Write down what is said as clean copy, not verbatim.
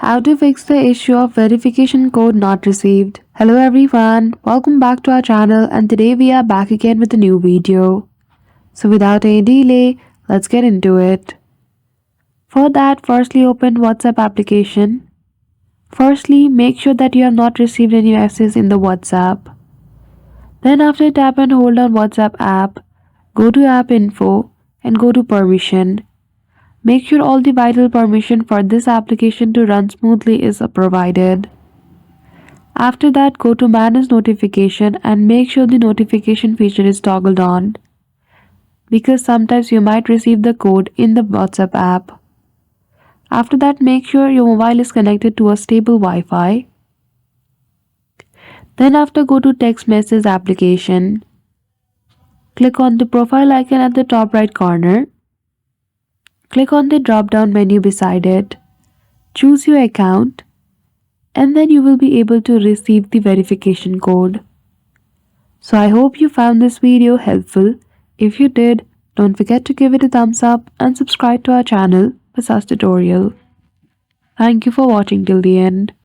How to fix the issue of verification code not received. Hello everyone, welcome back to our channel and today we are back again with a new video. So without any delay, let's get into it. For that, firstly open WhatsApp application. Firstly, make sure that you have not received any messages in the WhatsApp. Then after tap and hold on WhatsApp app, go to app info and go to permission. Make sure all the vital permission for this application to run smoothly is provided. After that, go to manage notification and make sure the notification feature is toggled on, because sometimes you might receive the code in the WhatsApp app. After that, make sure your mobile is connected to a stable Wi-Fi. Then after, go to text message application. Click on the profile icon at the top right corner. Click on the drop-down menu beside it. Choose your account and then you will be able to receive the verification code. So I hope you found this video helpful. If you did, don't forget to give it a thumbs up and subscribe to our channel for such tutorial. Thank you for watching till the end.